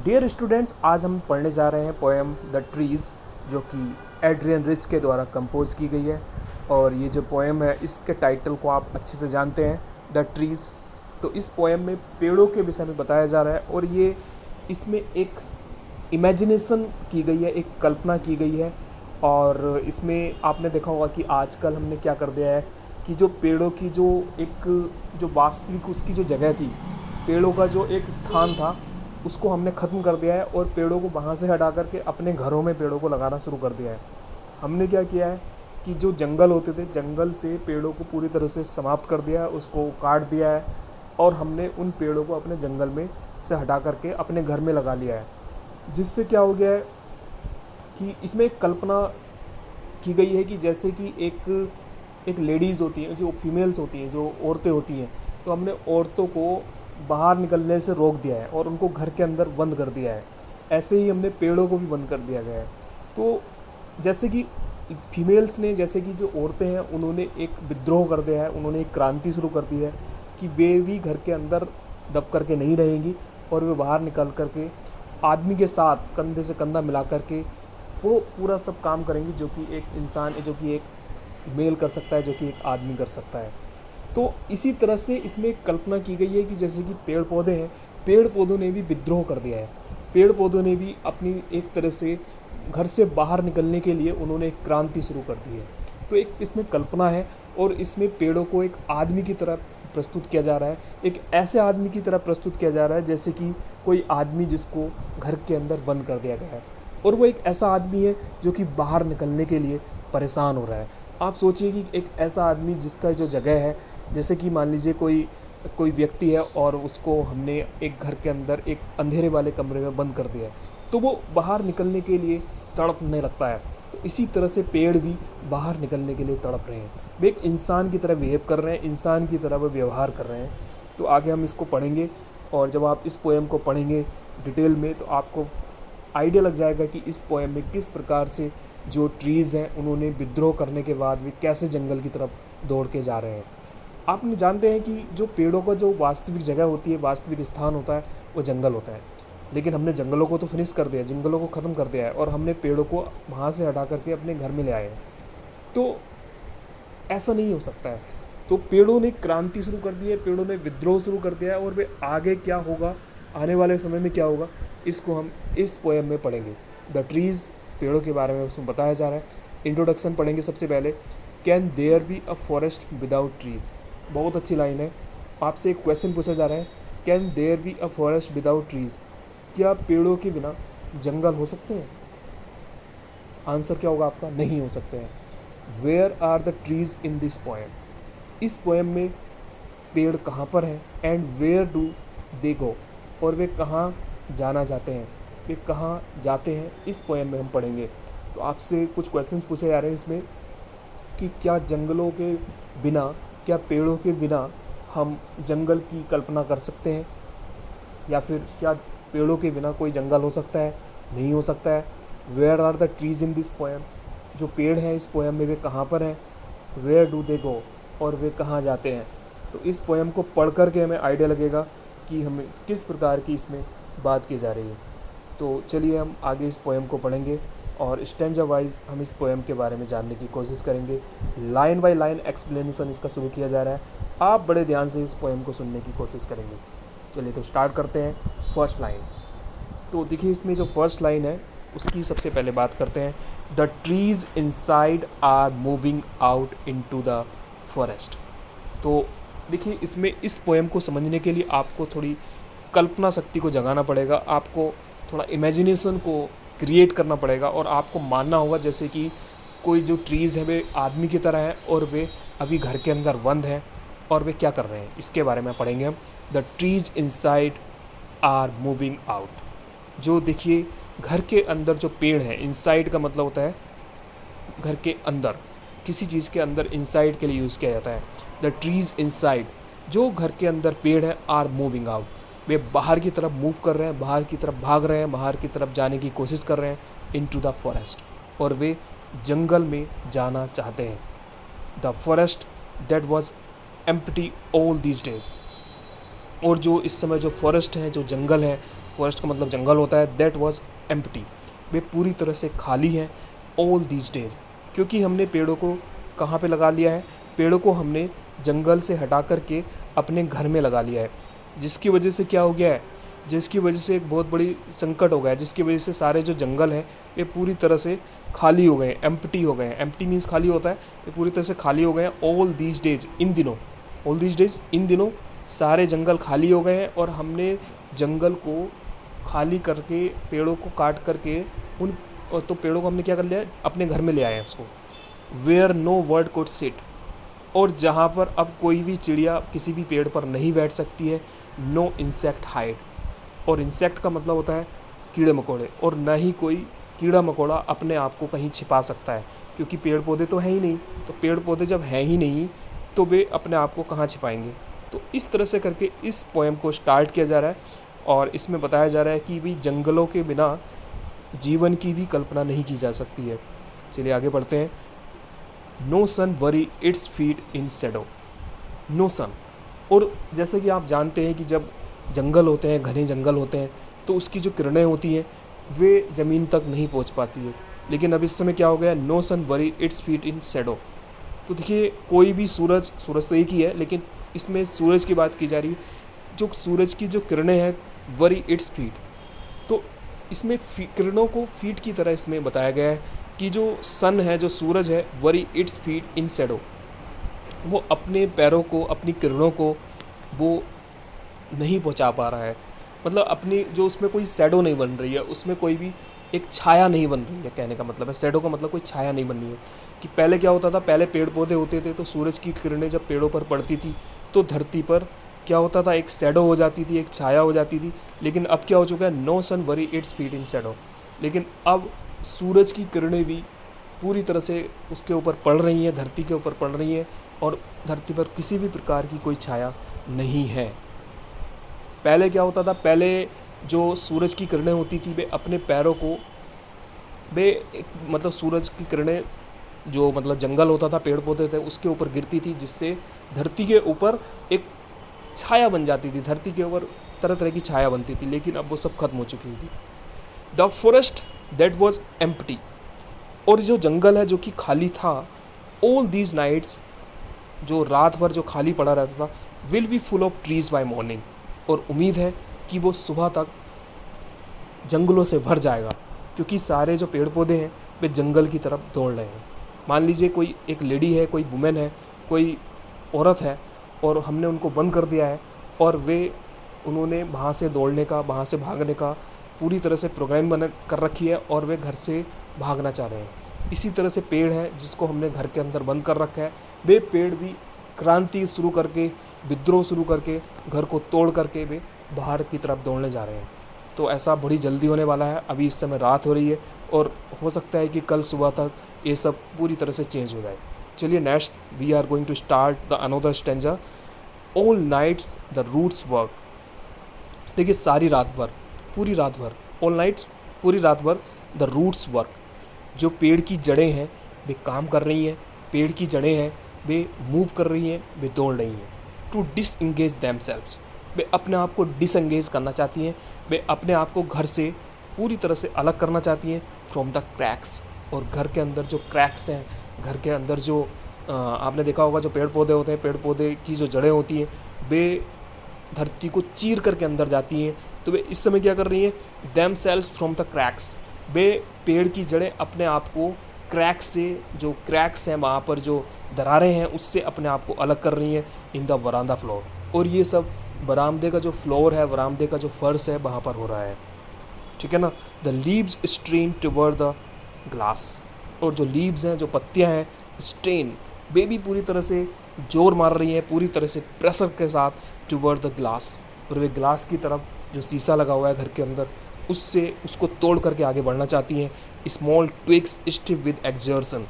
Dear students, आज हम पढ़ने जा रहे हैं पोएम द ट्रीज़, जो कि एड्रियन रिच के द्वारा कंपोज की गई है। और ये जो पोएम है, इसके टाइटल को आप अच्छे से जानते हैं, द ट्रीज़। तो इस पोएम में पेड़ों के विषय में बताया जा रहा है, और ये इसमें एक इमेजिनेशन की गई है, एक कल्पना की गई है। और इसमें आपने देखा होगा कि आजकल हमने क्या कर दिया है कि जो पेड़ों की जो वास्तविक उसकी जो जगह थी, पेड़ों का जो एक स्थान था, उसको हमने ख़त्म कर दिया है और पेड़ों को वहाँ से हटा करके अपने घरों में पेड़ों को लगाना शुरू कर दिया है। हमने क्या किया है कि जो जंगल होते थे, जंगल से पेड़ों को पूरी तरह से समाप्त कर दिया है, उसको काट दिया है, और हमने उन पेड़ों को अपने जंगल में से हटा करके अपने घर में लगा लिया है। जिससे क्या हो गया है कि इसमें एक कल्पना की गई है कि जैसे कि एक लेडीज़ होती हैं, जो फीमेल्स होती हैं, जो औरतें होती हैं, तो हमने औरतों को बाहर निकलने से रोक दिया है और उनको घर के अंदर बंद कर दिया है। ऐसे ही हमने पेड़ों को भी बंद कर दिया गया है। तो जैसे कि फीमेल्स ने, जैसे कि जो औरतें हैं, उन्होंने एक विद्रोह कर दिया है, उन्होंने एक क्रांति शुरू कर दी है कि वे भी घर के अंदर दब करके नहीं रहेंगी, और वे बाहर निकल करके आदमी के साथ कंधे से कंधा मिला करके वो पूरा सब काम करेंगी, जो कि एक इंसान, जो कि एक मेल कर सकता है, जो कि एक आदमी कर सकता है। तो इसी तरह से इसमें एक कल्पना की गई है कि जैसे कि पेड़ पौधे हैं, पेड़ पौधों ने भी विद्रोह कर दिया है। पेड़ पौधों ने भी अपनी एक तरह से घर से बाहर निकलने के लिए उन्होंने एक क्रांति शुरू कर दी है। तो एक इसमें कल्पना है, और इसमें पेड़ों को एक आदमी की तरह प्रस्तुत किया जा रहा है, एक ऐसे आदमी की तरह प्रस्तुत किया जा रहा है जैसे कि कोई आदमी जिसको घर के अंदर बंद कर दिया गया है, और वो एक ऐसा आदमी है जो कि बाहर निकलने के लिए परेशान हो रहा है। आप सोचिए कि एक ऐसा आदमी जिसका जो जगह है, जैसे कि मान लीजिए कोई कोई व्यक्ति है और उसको हमने एक घर के अंदर एक अंधेरे वाले कमरे में बंद कर दिया है, तो वो बाहर निकलने के लिए तड़पने लगता है। तो इसी तरह से पेड़ भी बाहर निकलने के लिए तड़प रहे हैं, वे एक इंसान की तरह बिहेव कर रहे हैं, इंसान की तरह वो व्यवहार कर रहे हैं। तो आगे हम इसको पढ़ेंगे, और जब आप इस पोएम को पढ़ेंगे डिटेल में, तो आपको आइडिया लग जाएगा कि इस पोएम में किस प्रकार से जो ट्रीज़ हैं, उन्होंने विद्रोह करने के बाद भी कैसे जंगल की तरफ दौड़ के जा रहे हैं। आपने जानते हैं कि जो पेड़ों का जो वास्तविक जगह होती है, वास्तविक स्थान होता है, वो जंगल होता है। लेकिन हमने जंगलों को तो फिनिश कर दिया, जंगलों को ख़त्म कर दिया है, और हमने पेड़ों को वहाँ से हटा करके अपने घर में ले आए हैं। तो ऐसा नहीं हो सकता है। तो पेड़ों ने क्रांति शुरू कर दी है, पेड़ों ने विद्रोह शुरू कर दिया है, और वे आगे क्या होगा, आने वाले समय में क्या होगा, इसको हम इस पोएम में पढ़ेंगे। द ट्रीज़, पेड़ों के बारे में उसमें बताया जा रहा है। इंट्रोडक्शन पढ़ेंगे सबसे पहले। Can there be a forest without trees. बहुत अच्छी लाइन है। आपसे एक क्वेश्चन पूछा जा रहा है, can there be a forest without trees. क्या पेड़ों के बिना जंगल हो सकते हैं? आंसर क्या होगा आपका? नहीं हो सकते हैं। Where are the trees in this poem. इस पोएम में पेड़ कहाँ पर हैं, and where do they go, और वे कहाँ जाना चाहते हैं, वे कहाँ जाते हैं, इस पोएम में हम पढ़ेंगे। तो आपसे कुछ क्वेश्चंस पूछे जा रहे हैं इसमें कि क्या जंगलों के बिना, क्या पेड़ों के बिना हम जंगल की कल्पना कर सकते हैं, या फिर क्या पेड़ों के बिना कोई जंगल हो सकता है? नहीं हो सकता है। Where are the trees in this poem. जो पेड़ हैं इस पोएम में, वे कहाँ पर हैं? वेयर डू दे गो, और वे कहाँ जाते हैं। तो इस पोएम को पढ़ कर के हमें आइडिया लगेगा कि हमें किस प्रकार की इसमें बात की जा रही है। तो चलिए हम आगे इस पोएम को पढ़ेंगे, और स्टैंजा वाइज हम इस पोएम के बारे में जानने की कोशिश करेंगे। लाइन बाय लाइन एक्सप्लेनेशन इसका शुरू किया जा रहा है। आप बड़े ध्यान से इस पोएम को सुनने की कोशिश करेंगे। चलिए तो स्टार्ट करते हैं। First line. तो देखिए, इसमें जो फर्स्ट लाइन है उसकी सबसे पहले बात करते हैं। The trees inside are moving out into the forest. तो देखिए, इसमें इस पोएम को समझने के लिए आपको थोड़ी कल्पना शक्ति को जगाना पड़ेगा, आपको थोड़ा इमेजिनेशन को क्रिएट करना पड़ेगा, और आपको मानना होगा जैसे कि कोई जो ट्रीज़ है वे आदमी की तरह हैं, और वे अभी घर के अंदर बंद हैं, और वे क्या कर रहे हैं, इसके बारे में पढ़ेंगे हम। The trees inside are moving out. जो देखिए, घर के अंदर जो पेड़ है, इनसाइड का मतलब होता है घर के अंदर, किसी चीज़ के अंदर इनसाइड के लिए यूज़ किया जाता है। द ट्रीज़ इनसाइड, जो घर के अंदर पेड़ है, आर मूविंग आउट, वे बाहर की तरफ मूव कर रहे हैं, बाहर की तरफ भाग रहे हैं, बाहर की तरफ जाने की कोशिश कर रहे हैं, इनटू द फॉरेस्ट, और वे जंगल में जाना चाहते हैं। The forest that was empty all these days. और जो इस समय जो फॉरेस्ट है, जो जंगल है, फॉरेस्ट का मतलब जंगल होता है, दैट वाज एम्प्टी, वे पूरी तरह से खाली हैं ऑल दीज डेज। क्योंकि हमने पेड़ों को कहाँ पे लगा लिया है, पेड़ों को हमने जंगल से हटा करके अपने घर में लगा लिया है, जिसकी वजह से क्या हो गया है, जिसकी वजह से एक बहुत बड़ी संकट हो गया है, जिसकी वजह से सारे जो जंगल हैं ये पूरी तरह से खाली हो गए हैं, एम्प्टी हो गए हैं। एम्प्टी मीन्स खाली होता है, ये पूरी तरह से खाली हो गए हैं ऑल दीज डेज, इन दिनों, ऑल दीज डेज, इन दिनों सारे जंगल खाली हो गए हैं। और हमने जंगल को खाली करके, पेड़ों को काट करके उन, तो पेड़ों को हमने क्या कर लिया, अपने घर में ले आए हैं उसको। Where no bird could sit, और जहाँ पर अब कोई भी चिड़िया किसी भी पेड़ पर नहीं बैठ सकती है। नो इंसेक्ट हाइड, और इंसेक्ट का मतलब होता है कीड़े मकोड़े, और ना ही कोई कीड़ा मकोड़ा अपने आप को कहीं छिपा सकता है, क्योंकि पेड़ पौधे तो हैं ही नहीं। तो पेड़ पौधे जब हैं ही नहीं तो वे अपने आप को कहाँ छिपाएंगे। तो इस तरह से करके इस पोएम को स्टार्ट किया जा रहा है, और इसमें बताया जा रहा है कि भी जंगलों के बिना जीवन की भी कल्पना नहीं की जा सकती है। चलिए आगे बढ़ते हैं। No sun worry it's feet in shadow, no sun. और जैसे कि आप जानते हैं कि जब जंगल होते हैं, घने जंगल होते हैं, तो उसकी जो किरणें होती हैं वे ज़मीन तक नहीं पहुंच पाती है। लेकिन अब इस समय क्या हो गया, no sun worry it's feet in shadow. तो देखिए कोई भी सूरज तो एक ही है, लेकिन इसमें सूरज की बात की जा रही है। जो सूरज की जो किरणें हैं, वरी इट्स फीट, तो इसमें किरणों को फीट की तरह इसमें बताया गया है कि जो सन है, जो सूरज है, worry it's feet in shadow, वो अपने पैरों को, अपनी किरणों को वो नहीं पहुंचा पा रहा है। मतलब अपनी जो उसमें कोई शैडो नहीं बन रही है, उसमें कोई भी एक छाया नहीं बन रही है, कहने का मतलब है शैडो का मतलब कोई छाया नहीं बन रही है। कि पहले क्या होता था, पहले पेड़ पौधे होते थे तो सूरज की किरणें जब पेड़ों पर पड़ती थी तो धरती पर क्या होता था, एक शैडो हो जाती थी, एक छाया हो जाती थी। लेकिन अब क्या हो चुका है, no sun worry it's feet in shadow. लेकिन अब सूरज की किरणें भी पूरी तरह से उसके ऊपर पड़ रही हैं, धरती के ऊपर पड़ रही हैं, और धरती पर किसी भी प्रकार की कोई छाया नहीं है। पहले क्या होता था, पहले जो सूरज की किरणें होती थी वे अपने पैरों को, मतलब सूरज की किरणें जो मतलब जंगल होता था, पेड़ पौधे थे, उसके ऊपर गिरती थी, जिससे धरती के ऊपर एक छाया बन जाती थी, धरती के ऊपर तरह तरह की छाया बनती थी। लेकिन अब वो सब खत्म हो चुकी थी। The forest that was empty, और जो जंगल है जो कि खाली था, ऑल दीज नाइट्स, जो रात भर जो खाली पड़ा रहता था, will be full of trees by morning, और उम्मीद है कि वो सुबह तक जंगलों से भर जाएगा, क्योंकि सारे जो पेड़ पौधे हैं वे जंगल की तरफ दौड़ रहे हैं। मान लीजिए कोई एक लेडी है, कोई वुमेन है, कोई औरत है, और हमने उनको बंद कर दिया है, और उन्होंने वहाँ से दौड़ने का, वहाँ से भागने का पूरी तरह से प्रोग्राम बना कर रखी है, और वे घर से भागना चाह रहे हैं। इसी तरह से पेड़ है जिसको हमने घर के अंदर बंद कर रखा है, वे पेड़ भी क्रांति शुरू करके, विद्रोह शुरू करके, घर को तोड़ करके वे बाहर की तरफ दौड़ने जा रहे हैं। तो ऐसा बड़ी जल्दी होने वाला है। अभी इस समय रात हो रही है, और हो सकता है कि कल सुबह तक ये सब पूरी तरह से चेंज हो जाए। चलिए next we are going to start the another stanza. All nights the roots work. देखिए सारी रात भर, पूरी रात भर, ऑल नाइट्स, पूरी रात भर, द रूट्स वर्क, जो पेड़ की जड़ें हैं वे काम कर रही हैं, पेड़ की जड़ें हैं वे मूव कर रही हैं, वे दौड़ रही हैं। टू डिसएंगेज दैमसेल्व्स, वे अपने आप को डिसएंगेज करना चाहती हैं, वे अपने आप को घर से पूरी तरह से अलग करना चाहती हैं फ्रॉम द क्रैक्स। और घर के अंदर जो क्रैक्स हैं, घर के अंदर जो आपने देखा होगा जो पेड़ पौधे होते हैं, पेड़ पौधे की जो जड़ें होती हैं वे धरती को चीर करके अंदर जाती हैं। तो वे इस समय क्या कर रही हैं, them cells from the cracks, वे पेड़ की जड़ें अपने आप को क्रैक्स से, जो क्रैक्स हैं वहाँ पर जो दरारें हैं उससे अपने आप को अलग कर रही हैं इन द वरांदा फ्लोर। और ये सब बरामदे का जो फ्लोर है, बरामदे का जो फर्श है वहाँ पर हो रहा है, ठीक है ना। The leaves strain toward the glass, और जो लीव्स हैं, जो पत्तियाँ हैं, स्ट्रेन, वे भी पूरी तरह से जोर मार रही हैं, पूरी तरह से प्रेशर के साथ टुवर्ड द ग्लास, और वे ग्लास की तरफ जो शीशा लगा हुआ है घर के अंदर उससे उसको तोड़ करके आगे बढ़ना चाहती हैं। Small twigs stiff with exertion,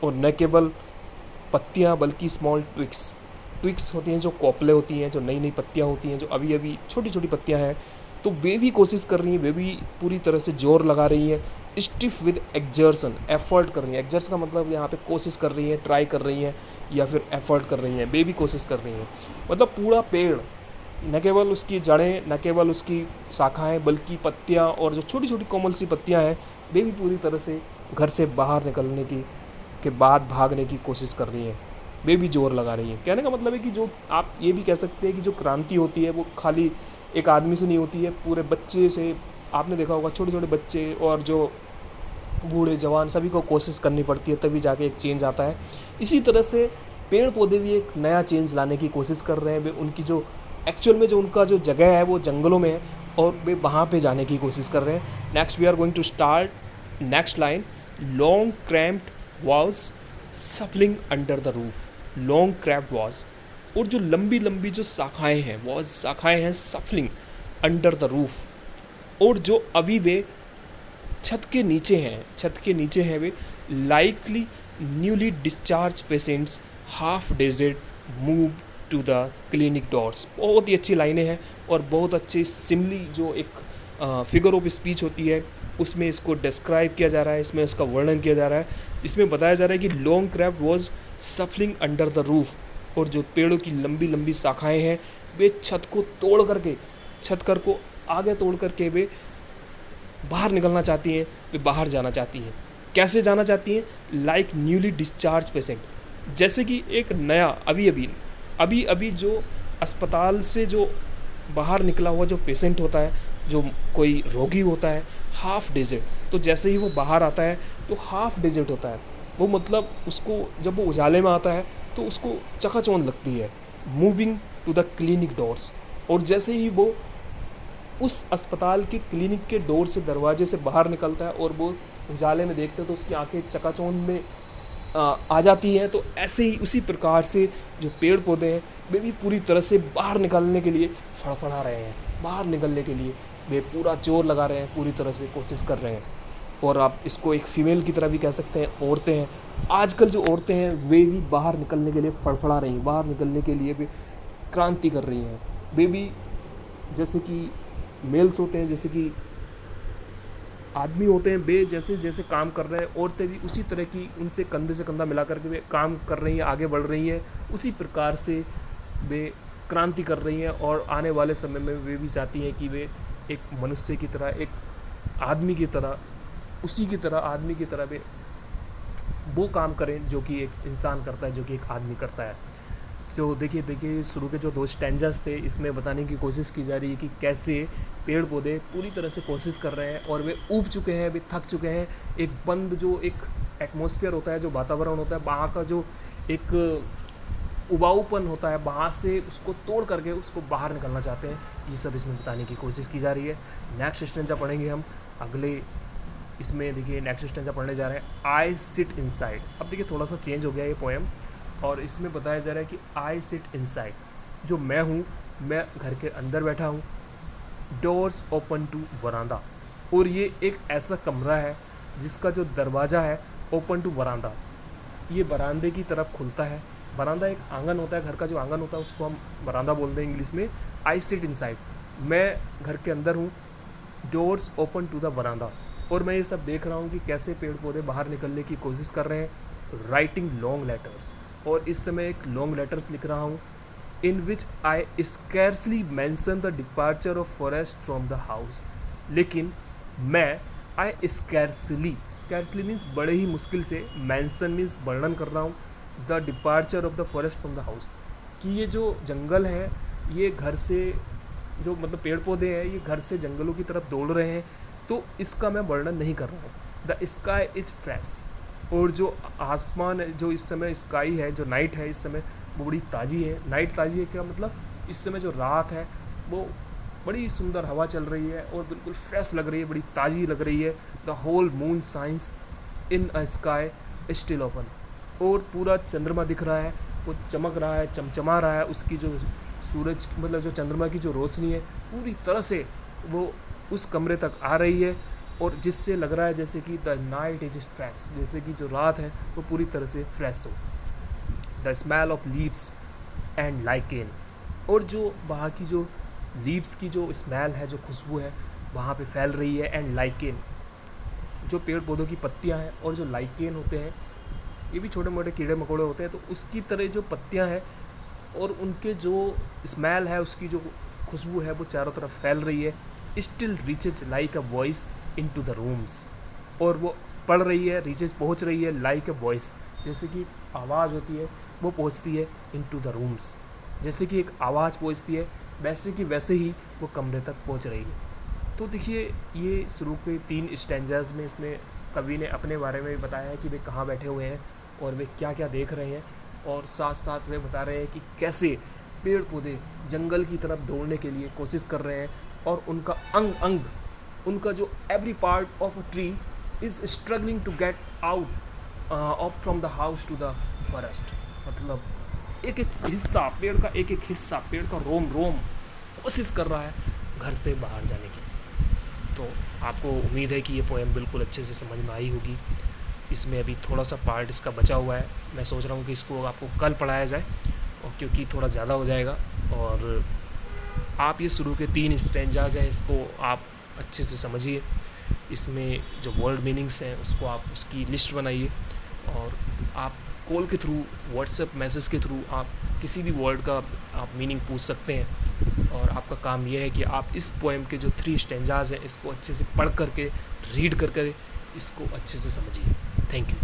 और न केवल पत्तियाँ बल्कि स्मॉल ट्विक्स होती हैं, जो कोपले होती हैं, जो नई नई पत्तियाँ होती हैं, जो अभी अभी छोटी छोटी पत्तियाँ हैं, तो वे भी कोशिश कर रही हैं, वे भी पूरी तरह से जोर लगा रही हैं। स्टिफ विद एक्सर्शन, एफर्ट कर रही हैं, एक्सर्स का मतलब यहाँ पे कोशिश कर रही हैं, ट्राई कर रही हैं, या फिर एफर्ट कर रही हैं, वे भी कोशिश कर रही हैं। मतलब पूरा पेड़ न केवल उसकी जड़ें, न केवल उसकी शाखाएं, बल्कि पत्तियां और जो छोटी छोटी कोमल सी पत्तियां हैं वे भी पूरी तरह से घर से बाहर निकलने की के बाद भागने की कोशिश कर रही हैं, वे भी जोर लगा रही हैं। कहने का मतलब है कि जो आप ये भी कह सकते हैं कि जो क्रांति होती है वो खाली एक आदमी से नहीं होती है, पूरे बच्चे से। आपने देखा होगा छोटे छोटे बच्चे और जो बूढ़े जवान सभी को कोशिश करनी पड़ती है, तभी जाके एक चेंज आता है। इसी तरह से पेड़ पौधे भी एक नया चेंज लाने की कोशिश कर रहे हैं। वे उनकी जो एक्चुअल में जो उनका जो जगह है वो जंगलों में है और वे वहाँ पे जाने की कोशिश कर रहे हैं। Next we are going to start next line. Long cramped was shuffling under the roof. Long cramped was, और जो लंबी लंबी जो शाखाएं हैं, वॉज शाखाएं हैं सफलिंग अंडर द रूफ, और जो अभी वे छत के नीचे हैं, छत के नीचे हैं वे। Likely newly discharge patients half dazed move to the clinic doors. बहुत ही अच्छी लाइनें हैं और बहुत अच्छी सिमली जो एक फिगर ऑफ स्पीच होती है उसमें इसको डिस्क्राइब किया जा रहा है, इसमें इसका वर्णन किया जा रहा है। इसमें बताया जा रहा है कि long cramped was shuffling under the roof, और जो पेड़ों की लंबी लंबी शाखाएं हैं वे छत को तोड़ करके, छत कर को आगे तोड़ करके वे बाहर निकलना चाहती हैं, वे बाहर जाना चाहती हैं। कैसे जाना चाहती हैं? लाइक न्यूली डिस्चार्ज पेशेंट, जैसे कि एक नया अभी अभी जो अस्पताल से जो बाहर निकला हुआ जो पेशेंट होता है, जो कोई रोगी होता है, हाफ डेजेड, तो जैसे ही वो बाहर आता है तो हाफ डेजेड होता है वो, मतलब उसको जब वो उजाले में आता है तो उसको चकाचौंध लगती है। Moving to the clinic doors, और जैसे ही वो उस अस्पताल के क्लिनिक के डोर से, दरवाजे से बाहर निकलता है और वो उजाले में देखते हैं तो उसकी आंखें चकाचौंध में आ जाती हैं। तो ऐसे ही उसी प्रकार से जो पेड़ पौधे हैं वे भी पूरी तरह से बाहर निकलने के लिए फड़फड़ा रहे हैं, बाहर निकलने के लिए वे पूरा जोर लगा रहे हैं, पूरी तरह से कोशिश कर रहे हैं। और आप इसको एक फीमेल की तरह भी कह सकते हैं, औरतें हैं। आजकल जो औरतें हैं वे भी बाहर निकलने के लिए फड़फड़ा रही हैं, बाहर निकलने के लिए भी क्रांति कर रही हैं। वे भी जैसे कि मेल्स होते हैं, जैसे कि आदमी होते हैं, वे जैसे जैसे काम कर रहे हैं, औरतें भी उसी तरह की उनसे कंधे से कंधा मिला करके वे काम कर रही हैं, आगे बढ़ रही हैं। उसी प्रकार से वे क्रांति कर रही हैं और आने वाले समय में वे भी चाहती हैं कि वे एक मनुष्य की तरह, एक आदमी की तरह, उसी की तरह, आदमी की तरह वे वो काम करें जो कि एक इंसान करता है, जो कि एक आदमी करता है। तो देखिए शुरू के जो 2 स्टैंजास थे, इसमें बताने की कोशिश की जा रही है कि कैसे पेड़ पौधे पूरी तरह से कोशिश कर रहे हैं और वे ऊब चुके हैं, वे थक चुके हैं। एक बंद जो एक एटमॉस्फेयर होता है, जो वातावरण होता है, वहाँ का जो एक उबाऊपन होता है, वहाँ से उसको तोड़ करके उसको बाहर निकलना चाहते हैं। ये सब इसमें बताने की कोशिश की जा रही है। नेक्स्ट स्टैंजा पढ़ेंगे हम अगले, इसमें देखिए नेक्स्ट स्टैंजा पढ़ने जा रहे हैं, आई सिट इनसाइड। अब देखिए थोड़ा सा चेंज हो गया ये पोएम, और इसमें बताया जा रहा है कि आई सिट इनसाइड, जो मैं हूँ, मैं घर के अंदर बैठा हूँ। डोर्स ओपन टू वरांदा, और ये एक ऐसा कमरा है जिसका जो दरवाज़ा है ओपन टू वरांदा, ये बरामदे की तरफ खुलता है। बरामदा एक आंगन होता है, घर का जो आंगन होता है उसको हम बरामदा बोलते हैं इंग्लिश में। आई सिट इनसाइड, मैं घर के अंदर हूँ। डोर्स ओपन टू द वरांदा, और मैं ये सब देख रहा हूँ कि कैसे पेड़ पौधे बाहर निकलने की कोशिश कर रहे हैं। राइटिंग लॉन्ग लेटर्स, और इस समय एक लॉन्ग लेटर्स लिख रहा हूँ। In which I scarcely mention the departure of Forrest from the house, लेकिन मैं आई स्कैर्सली मीन्स बड़े ही मुश्किल से, मैंसन मीन्स वर्णन कर रहा हूँ, the departure of the forest from the house, कि ये जो जंगल है, ये घर से जो मतलब पेड़ पौधे हैं, ये घर से जंगलों की तरफ दौड़ रहे हैं, तो इसका मैं वर्णन नहीं कर रहा हूँ। द स्काई इज़ फ्रेश, और जो आसमान है, जो इस समय स्काई है, जो नाइट है इस समय, वो बड़ी ताज़ी है। नाइट ताज़ी है क्या मतलब, इस समय जो रात है वो बड़ी सुंदर हवा चल रही है और बिल्कुल फ्रेश लग रही है, बड़ी ताज़ी लग रही है। The whole moon shines in a sky still open, और पूरा चंद्रमा दिख रहा है, वो चमक रहा है, चमचमा रहा है। उसकी जो सूरज मतलब जो चंद्रमा की जो रोशनी है पूरी तरह से वो उस कमरे तक आ रही है, और जिससे लग रहा है जैसे कि द नाइट इज फ्रेश, जैसे कि जो रात है वो पूरी तरह से फ्रेश हो। The smell of leaves and lichen, और जो वहाँ की जो लीव्स की जो स्मेल है, जो खुशबू है वहाँ पे फैल रही है। एंड लाइकेन, जो पेड़ पौधों की पत्तियाँ हैं, और जो लाइकेन होते हैं ये भी छोटे मोटे कीड़े मकोड़े होते हैं, तो उसकी तरह जो पत्तियाँ हैं और उनके जो स्मेल है, उसकी जो खुशबू है वो चारों तरफ फैल रही है। Still reaches like a voice into the rooms, और वो पढ़ रही है, रीचेज पहुँच रही है लाइक अ वॉइस, जैसे कि आवाज़ होती है वो पहुँचती है इन टू द रूम्स, जैसे कि एक आवाज़ पहुँचती है वैसे कि वैसे ही वो कमरे तक पहुँच रही है। तो देखिए ये शुरू के 3 स्टैंजाज में इसमें कवि ने अपने बारे में भी बताया है कि वे कहाँ बैठे हुए हैं और वे क्या क्या देख रहे हैं, और साथ साथ वे बता रहे हैं कि कैसे पेड़ पौधे जंगल की तरफ दौड़ने के लिए कोशिश कर रहे हैं, और उनका अंग अंग, उनका जो every part of a tree is struggling to get out of from the house to the forest. मतलब एक एक हिस्सा पेड़ का, एक एक हिस्सा पेड़ का रोम रोम कोशिश कर रहा है घर से बाहर जाने की। तो आपको उम्मीद है कि ये पोएम बिल्कुल अच्छे से समझ में आई होगी। इसमें अभी थोड़ा सा पार्ट इसका बचा हुआ है, मैं सोच रहा हूँ कि इसको आपको कल पढ़ाया जाए, और क्योंकि थोड़ा ज़्यादा हो जाएगा। और आप ये शुरू के 3 स्टैंजाज हैं, इसको आप अच्छे से समझिए। इसमें जो वर्ड मीनिंग्स हैं उसको आप उसकी लिस्ट बनाइए, और आप कॉल के थ्रू, व्हाट्सएप मैसेज के थ्रू आप किसी भी वर्ड का आप मीनिंग पूछ सकते हैं। और आपका काम यह है कि आप इस पोएम के जो 3 स्टैंजाज हैं इसको अच्छे से पढ़ करके, रीड करके इसको अच्छे से समझिए। Thank you.